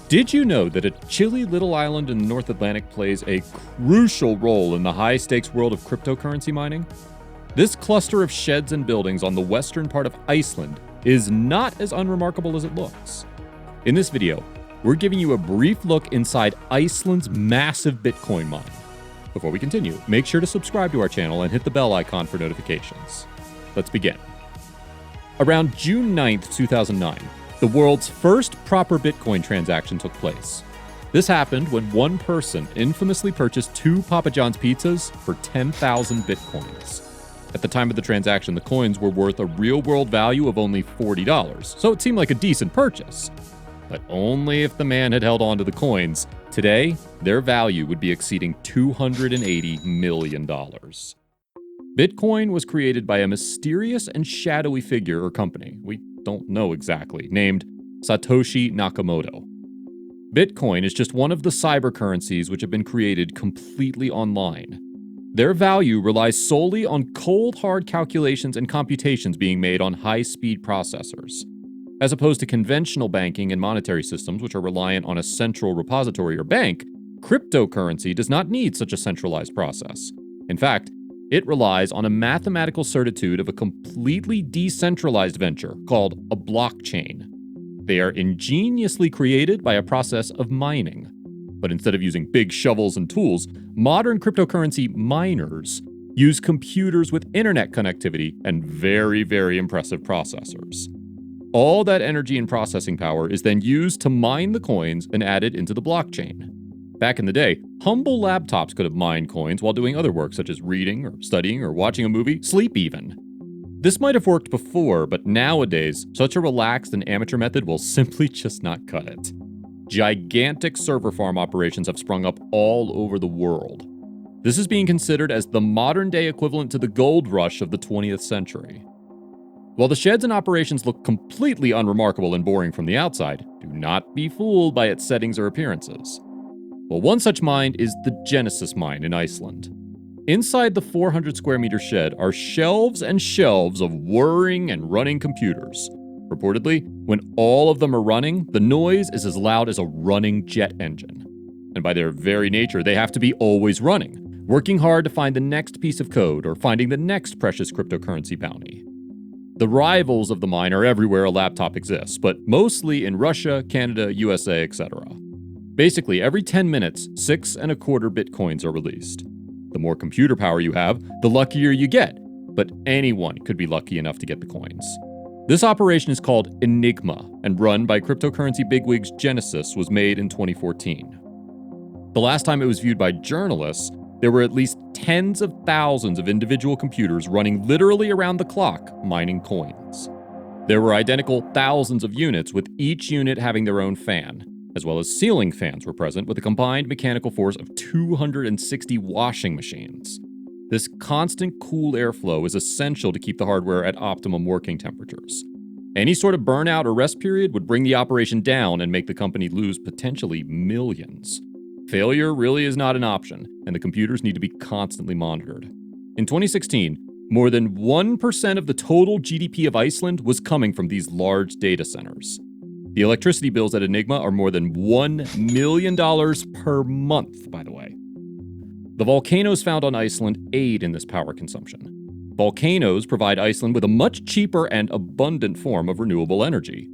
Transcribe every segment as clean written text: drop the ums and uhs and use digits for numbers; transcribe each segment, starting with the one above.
Did you know that a chilly little island in the North Atlantic plays a crucial role in the high-stakes world of cryptocurrency mining? This cluster of sheds and buildings on the western part of Iceland is not as unremarkable as it looks. In this video, we're giving you a brief look inside Iceland's massive Bitcoin mine. Before we continue, make sure to subscribe to our channel and hit the bell icon for notifications. Let's begin. Around June 9th, 2009, the world's first proper Bitcoin transaction took place. This happened when one person infamously purchased 2 Papa John's pizzas for 10,000 Bitcoins. At the time of the transaction, the coins were worth a real-world value of only $40, so it seemed like a decent purchase. But only if the man had held on to the coins. Today, their value would be exceeding $280 million. Bitcoin was created by a mysterious and shadowy figure or company, we don't know exactly, named Satoshi Nakamoto. Bitcoin is just one of the cyber currencies which have been created completely online. Their value relies solely on cold hard calculations and computations being made on high-speed processors. As opposed to conventional banking and monetary systems which are reliant on a central repository or bank, cryptocurrency does not need such a centralized process. In fact, it relies on a mathematical certitude of a completely decentralized venture called a blockchain. They are ingeniously created by a process of mining. But instead of using big shovels and tools, modern cryptocurrency miners use computers with internet connectivity and very, very impressive processors. All that energy and processing power is then used to mine the coins and added into the blockchain. Back in the day, humble laptops could have mined coins while doing other work such as reading or studying or watching a movie, sleep even. This might have worked before, but nowadays, such a relaxed and amateur method will simply just not cut it. Gigantic server farm operations have sprung up all over the world. This is being considered as the modern-day equivalent to the gold rush of the 20th century. While the sheds and operations look completely unremarkable and boring from the outside, do not be fooled by its settings or appearances. Well, one such mine is the Genesis mine in Iceland. Inside the 400 square meter shed are shelves and shelves of whirring and running computers. Reportedly, when all of them are running, the noise is as loud as a running jet engine. And by their very nature, they have to be always running, working hard to find the next piece of code or finding the next precious cryptocurrency bounty. The rivals of the mine are everywhere a laptop exists, but mostly in Russia, Canada, USA, etc. Basically, every 10 minutes, 6.25 Bitcoins are released. The more computer power you have, the luckier you get, but anyone could be lucky enough to get the coins. This operation is called Enigma, and run by cryptocurrency bigwigs Genesis was made in 2014. The last time it was viewed by journalists, there were at least tens of thousands of individual computers running literally around the clock, mining coins. There were identical thousands of units, with each unit having their own fan, as well as ceiling fans were present with a combined mechanical force of 260 washing machines. This constant cool airflow is essential to keep the hardware at optimum working temperatures. Any sort of burnout or rest period would bring the operation down and make the company lose potentially millions. Failure really is not an option, and the computers need to be constantly monitored. In 2016, more than 1% of the total GDP of Iceland was coming from these large data centers. The electricity bills at Enigma are more than $1 million per month, by the way. The volcanoes found on Iceland aid in this power consumption. Volcanoes provide Iceland with a much cheaper and abundant form of renewable energy.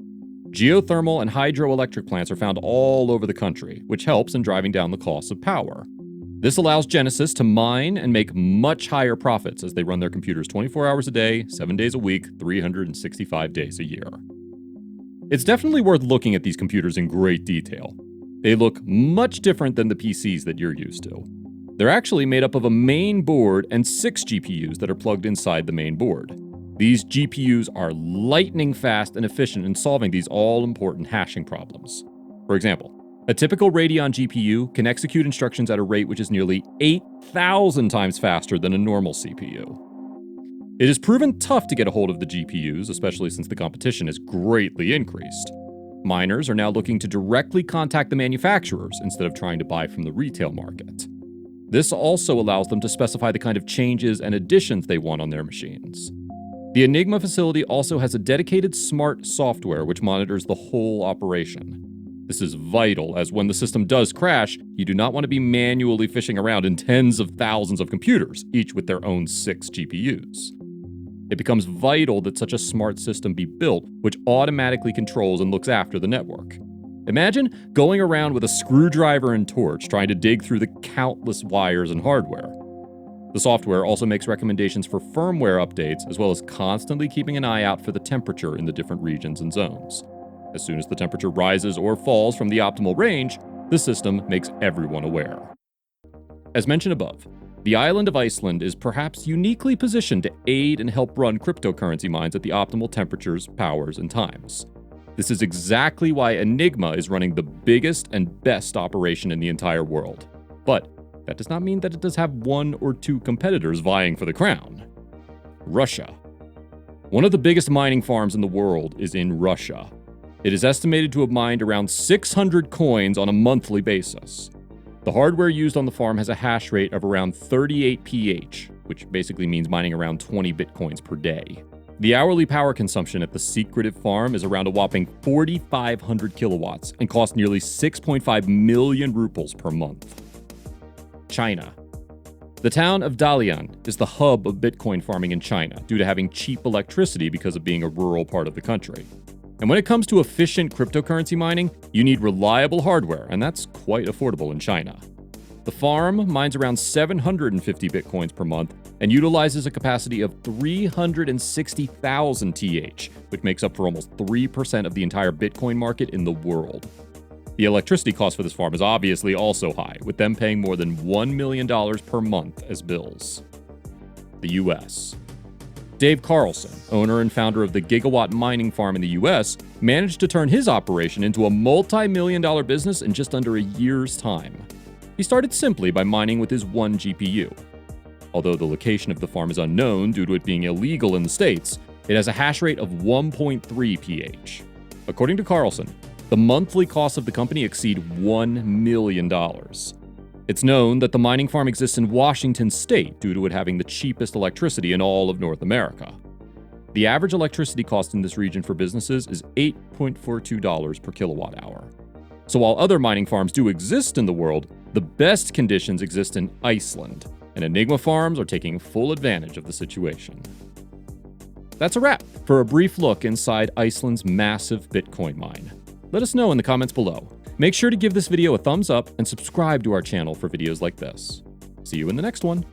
Geothermal and hydroelectric plants are found all over the country, which helps in driving down the cost of power. This allows Genesis to mine and make much higher profits as they run their computers 24 hours a day, 7 days a week, 365 days a year. It's definitely worth looking at these computers in great detail. They look much different than the PCs that you're used to. They're actually made up of a main board and 6 GPUs that are plugged inside the main board. These GPUs are lightning fast and efficient in solving these all-important hashing problems. For example, a typical Radeon GPU can execute instructions at a rate which is nearly 8,000 times faster than a normal CPU. It has proven tough to get a hold of the GPUs, especially since the competition has greatly increased. Miners are now looking to directly contact the manufacturers instead of trying to buy from the retail market. This also allows them to specify the kind of changes and additions they want on their machines. The Enigma facility also has a dedicated smart software which monitors the whole operation. This is vital, as when the system does crash, you do not want to be manually fishing around in tens of thousands of computers, each with their own 6 GPUs. It becomes vital that such a smart system be built, which automatically controls and looks after the network. Imagine going around with a screwdriver and torch trying to dig through the countless wires and hardware. The software also makes recommendations for firmware updates, as well as constantly keeping an eye out for the temperature in the different regions and zones. As soon as the temperature rises or falls from the optimal range, the system makes everyone aware. As mentioned above, the island of Iceland is perhaps uniquely positioned to aid and help run cryptocurrency mines at the optimal temperatures, powers, and times. This is exactly why Enigma is running the biggest and best operation in the entire world. But that does not mean that it does have 1 or 2 competitors vying for the crown. Russia. One of the biggest mining farms in the world is in Russia. It is estimated to have mined around 600 coins on a monthly basis. The hardware used on the farm has a hash rate of around 38 pH, which basically means mining around 20 bitcoins per day. The hourly power consumption at the secretive farm is around a whopping 4,500 kilowatts and costs nearly 6.5 million rubles per month. China. The town of Dalian is the hub of Bitcoin farming in China due to having cheap electricity because of being a rural part of the country. And when it comes to efficient cryptocurrency mining, you need reliable hardware, and that's quite affordable in China. The farm mines around 750 bitcoins per month and utilizes a capacity of 360,000 TH, which makes up for almost 3% of the entire Bitcoin market in the world. The electricity cost for this farm is obviously also high, with them paying more than $1 million per month as bills. The US. Dave Carlson, owner and founder of the Gigawatt Mining Farm in the US, managed to turn his operation into a multi-million-dollar business in just under a year's time. He started simply by mining with his 1 GPU. Although the location of the farm is unknown due to it being illegal in the States, it has a hash rate of 1.3 pH. According to Carlson, the monthly costs of the company exceed $1 million. It's known that the mining farm exists in Washington state due to it having the cheapest electricity in all of North America. The average electricity cost in this region for businesses is $8.42 per kilowatt hour. So while other mining farms do exist in the world, the best conditions exist in Iceland, and Enigma farms are taking full advantage of the situation. That's a wrap for a brief look inside Iceland's massive Bitcoin mine. Let us know in the comments below. Make sure to give this video a thumbs up and subscribe to our channel for videos like this. See you in the next one.